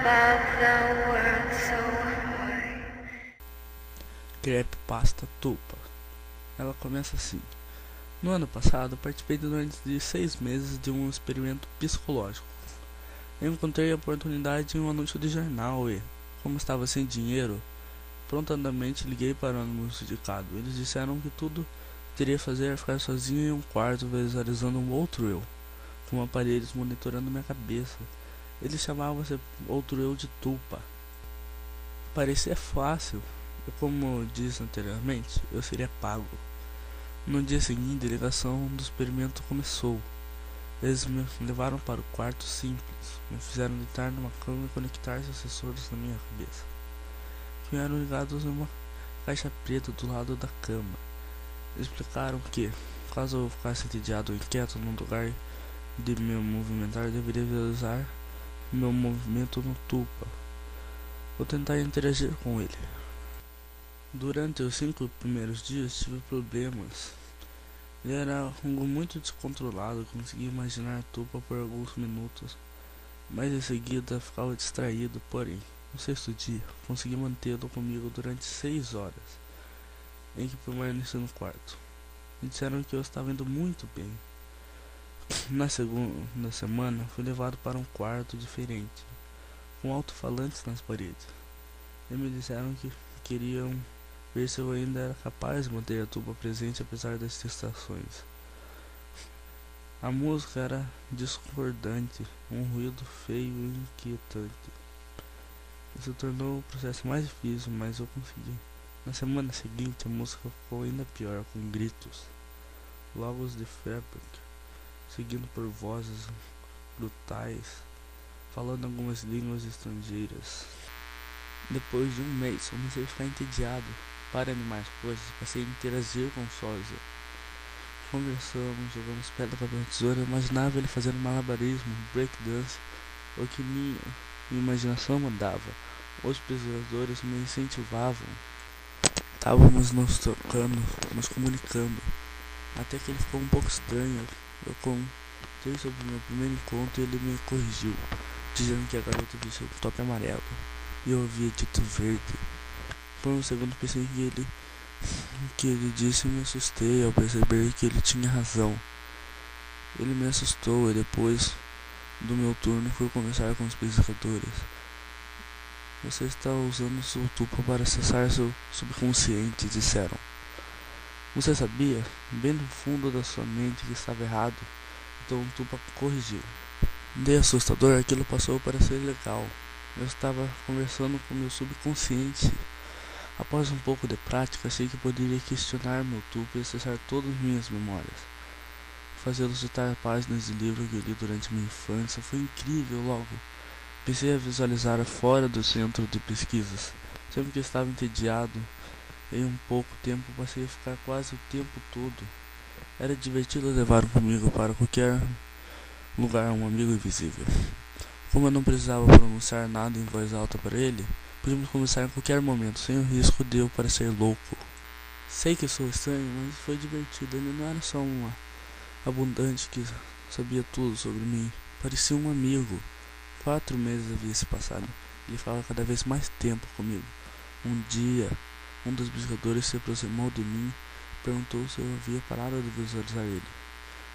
above the world so high. Creepypasta Tupa. Ela começa assim. No ano passado, participei durante 6 meses de um experimento psicológico. Eu encontrei a oportunidade em um anúncio de jornal e, como estava sem dinheiro, prontamente liguei para o anúncio indicado. Eles disseram que tudo teria a fazer era ficar sozinho em um quarto visualizando um outro eu, com aparelhos monitorando minha cabeça. Eles chamavam esse outro eu de Tupa. Parecia fácil, e como disse anteriormente, eu seria pago. No dia seguinte, a ligação do experimento começou. Eles me levaram para o quarto simples, me fizeram deitar numa cama e conectar os sensores na minha cabeça, que eram ligados em uma caixa preta do lado da cama. Eles explicaram que, caso eu ficasse entediado ou inquieto no lugar de me movimentar, eu deveria visualizar meu movimento no Tupa. Vou tentar interagir com ele. Durante os 5 primeiros dias tive problemas. Ele era algo muito descontrolado, consegui imaginar a Tupa por alguns minutos, mas em seguida ficava distraído. Porém, no 6º dia, consegui mantê-lo comigo durante 6 horas, em que permaneci no quarto. Me disseram que eu estava indo muito bem. Na segunda semana, fui levado para um quarto diferente, com alto-falantes nas paredes. E me disseram que queriam ver se eu ainda era capaz de manter a tuba presente apesar das distrações. A música era discordante, um ruído feio e inquietante. Isso tornou o processo mais difícil, mas eu consegui. Na semana seguinte, a música ficou ainda pior, com gritos, logos de feedback, seguido por vozes brutais, falando algumas línguas estrangeiras. Depois de um mês, comecei a ficar entediado. Para animar as coisas, passei a interagir com o sósia. Conversamos, jogamos pedra, papel, tesoura. Imaginava ele fazendo malabarismo, breakdance, o que minha imaginação mandava. Os pesquisadores me incentivavam. Estávamos nos trocando, nos comunicando. Até que ele ficou um pouco estranho. Eu contei sobre o meu primeiro encontro e ele me corrigiu, dizendo que a garota vestia um top amarelo e eu havia dito verde. Por um segundo pensei que ele disse e me assustei ao perceber que ele tinha razão. Ele me assustou e depois do meu turno fui conversar com os pesquisadores. Você está usando sua tupa para acessar seu subconsciente, disseram. Você sabia, bem no fundo da sua mente, que estava errado, então o tupa corrigiu. De assustador, aquilo passou para ser legal. Eu estava conversando com meu subconsciente. Após um pouco de prática, achei que poderia questionar meu tupa e acessar todas minhas memórias. Fazê-lo citar páginas de livro que eu li durante minha infância foi incrível. Logo, pensei a visualizar fora do centro de pesquisas. Sempre que estava entediado, em um pouco tempo passei a ficar quase o tempo todo. Era divertido levar comigo para qualquer lugar um amigo invisível. Como eu não precisava pronunciar nada em voz alta para ele, podíamos conversar em qualquer momento, sem o risco de eu parecer louco. Sei que sou estranho, mas foi divertido. Ele não era só uma abundante que sabia tudo sobre mim. Parecia um amigo. 4 meses havia se passado. Ele falava cada vez mais tempo comigo. Um dia, um dos pescadores se aproximou de mim e perguntou se eu havia parado de visualizar ele.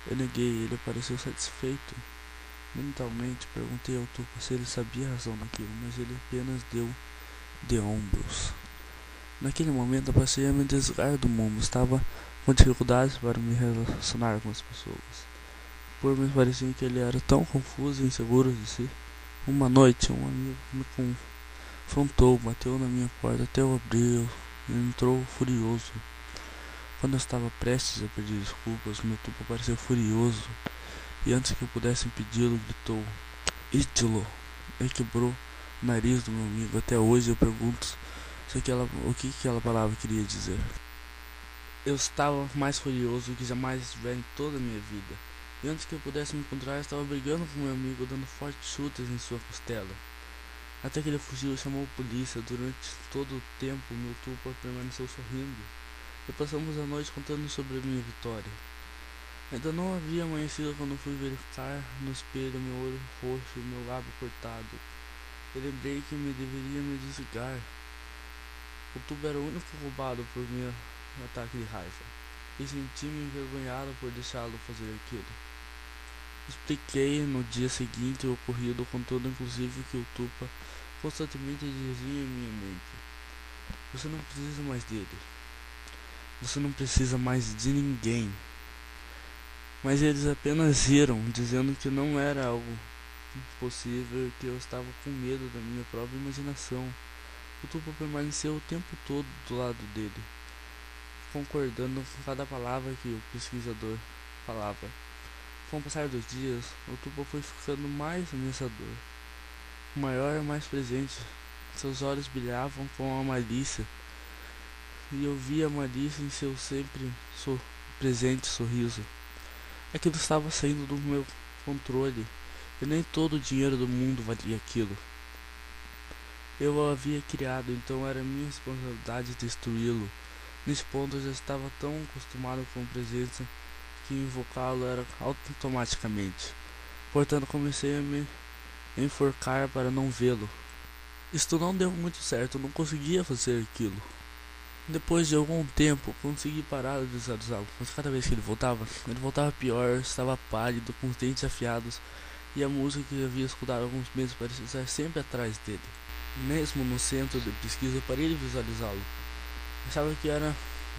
Eu neguei e ele pareceu satisfeito. Mentalmente perguntei ao Tupa se ele sabia a razão daquilo, mas ele apenas deu de ombros. Naquele momento passei a me desligar do mundo. Estava com dificuldades para me relacionar com as pessoas, por me parecia que ele era tão confuso e inseguro de si. Uma noite um amigo me confrontou, bateu na minha porta até eu abrir e entrou furioso. Quando eu estava prestes a pedir desculpas, meu Tupa pareceu furioso e antes que eu pudesse impedi-lo, gritou "Ítilo!" e quebrou o nariz do meu amigo. Até hoje eu pergunto o que aquela palavra queria dizer. Eu estava mais furioso que jamais estivera em toda a minha vida. E antes que eu pudesse me encontrar, eu estava brigando com meu amigo, dando fortes chutes em sua costela. Até que ele fugiu e chamou a polícia. Durante todo o tempo, meu Tupa permaneceu sorrindo. E passamos a noite contando sobre a minha vitória. Ainda não havia amanhecido quando fui verificar no espelho meu olho roxo e meu lábio cortado. Eu lembrei que me deveria me desligar. O tubo era o único culpado por meu ataque de raiva. E senti-me envergonhado por deixá-lo fazer aquilo. Expliquei no dia seguinte o ocorrido, contando inclusive que o Tupa constantemente dizia em minha mente: você não precisa mais dele. Você não precisa mais de ninguém. Mas eles apenas riram, dizendo que não era algo possível, que eu estava com medo da minha própria imaginação. O Tupa permaneceu o tempo todo do lado dele, concordando com cada palavra que o pesquisador falava. Com o passar dos dias, o Tupa foi ficando mais ameaçador, maior e mais presente. Seus olhos brilhavam com a malícia, e eu via a malícia em seu sempre presente sorriso. Aquilo estava saindo do meu controle, e nem todo o dinheiro do mundo valia aquilo. Eu o havia criado, então era minha responsabilidade destruí-lo. Nesse ponto eu já estava tão acostumado com a presença que invocá-lo era automaticamente. Portanto, comecei a me enforcar para não vê-lo. Isto não deu muito certo, eu não conseguia fazer aquilo. Depois de algum tempo, consegui parar de visualizá-lo, mas cada vez que ele voltava pior, estava pálido, com os dentes afiados, e a música que havia escutado há alguns meses parecia estar sempre atrás dele. Mesmo no centro de pesquisa, eu parei de visualizá-lo. Achava que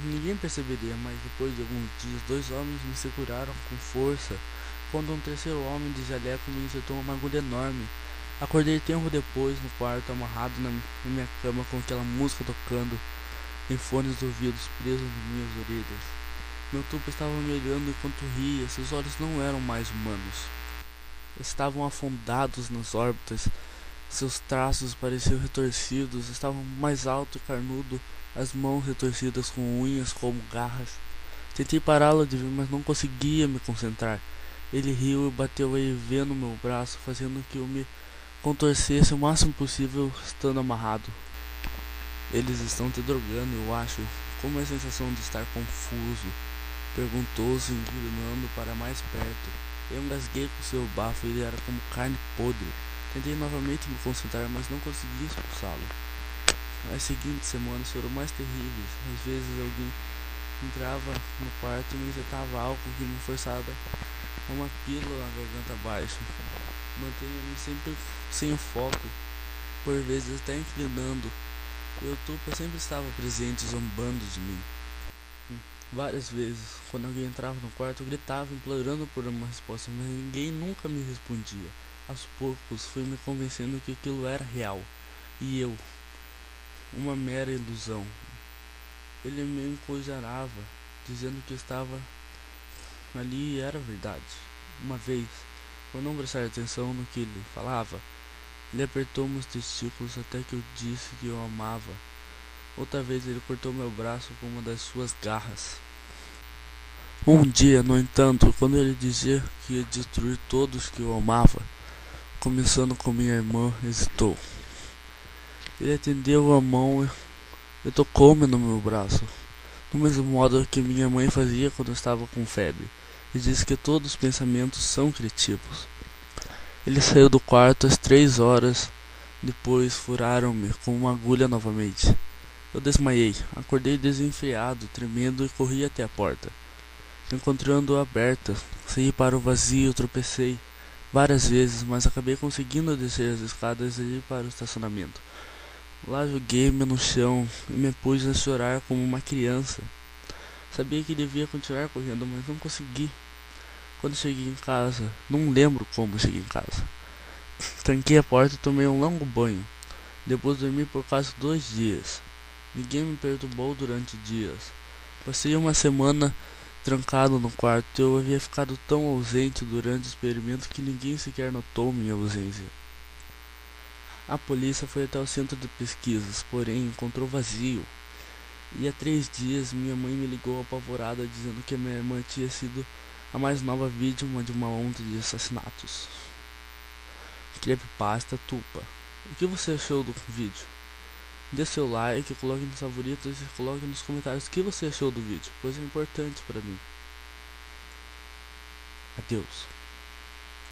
ninguém perceberia, mas depois de alguns dias, 2 homens me seguraram com força, quando um terceiro homem de jaleco me injetou uma agulha enorme. Acordei tempo depois no quarto, amarrado na minha cama, com aquela música tocando em fones de ouvidos presos em minhas orelhas. Meu Tupa estava me olhando enquanto ria. Seus olhos não eram mais humanos. Estavam afundados nas órbitas. Seus traços pareciam retorcidos. Estavam mais alto e carnudo. As mãos retorcidas com unhas como garras. Tentei pará-lo de ver, mas não conseguia me concentrar. Ele riu e bateu a IV no meu braço, fazendo que eu me contorcesse o máximo possível, estando amarrado. Eles estão te drogando, eu acho. Como é a sensação de estar confuso? Perguntou-se, inclinando para mais perto. Eu engasguei com seu bafo, ele era como carne podre. Tentei novamente me concentrar, mas não consegui expulsá-lo. As seguintes semanas foram mais terríveis. Às vezes alguém entrava no quarto e me injetava álcool que me forçava uma pílula na garganta abaixo. Mantenha-me sempre sem o foco, por vezes até inclinando. E o Tupa sempre estava presente, zombando de mim. Várias vezes, quando alguém entrava no quarto, eu gritava, implorando por uma resposta, mas ninguém nunca me respondia. Aos poucos, fui me convencendo que aquilo era real, e eu, uma mera ilusão. Ele me encorajava, dizendo que estava ali e era verdade. Uma vez, por não prestar atenção no que ele falava, ele apertou meus testículos até que eu disse que eu amava. Outra vez ele cortou meu braço com uma das suas garras. Um dia, no entanto, quando ele dizia que ia destruir todos que eu amava, começando com minha irmã, hesitou. Ele estendeu a mão e tocou-me no meu braço, do mesmo modo que minha mãe fazia quando eu estava com febre, e disse que todos os pensamentos são criativos. Ele saiu do quarto às 3 horas, depois furaram-me com uma agulha novamente. Eu desmaiei, acordei desenfreado, tremendo e corri até a porta. Encontrando-a aberta, saí para o vazio, tropecei várias vezes, mas acabei conseguindo descer as escadas e ir para o estacionamento. Lá joguei-me no chão e me pus a chorar como uma criança. Sabia que devia continuar correndo, mas não consegui. Quando cheguei em casa, não lembro como cheguei em casa. Tranquei a porta e tomei um longo banho. Depois dormi por quase 2 dias. Ninguém me perturbou durante dias. Passei uma semana trancado no quarto. Eu havia ficado tão ausente durante o experimento que ninguém sequer notou minha ausência. A polícia foi até o centro de pesquisas, porém encontrou vazio. E há 3 dias minha mãe me ligou apavorada, dizendo que minha irmã tinha sido a mais nova vítima de uma onda de assassinatos. Creepypasta Tupa. O que você achou do vídeo? Dê seu like, coloque nos favoritos e coloque nos comentários o que você achou do vídeo, pois é importante para mim. Adeus.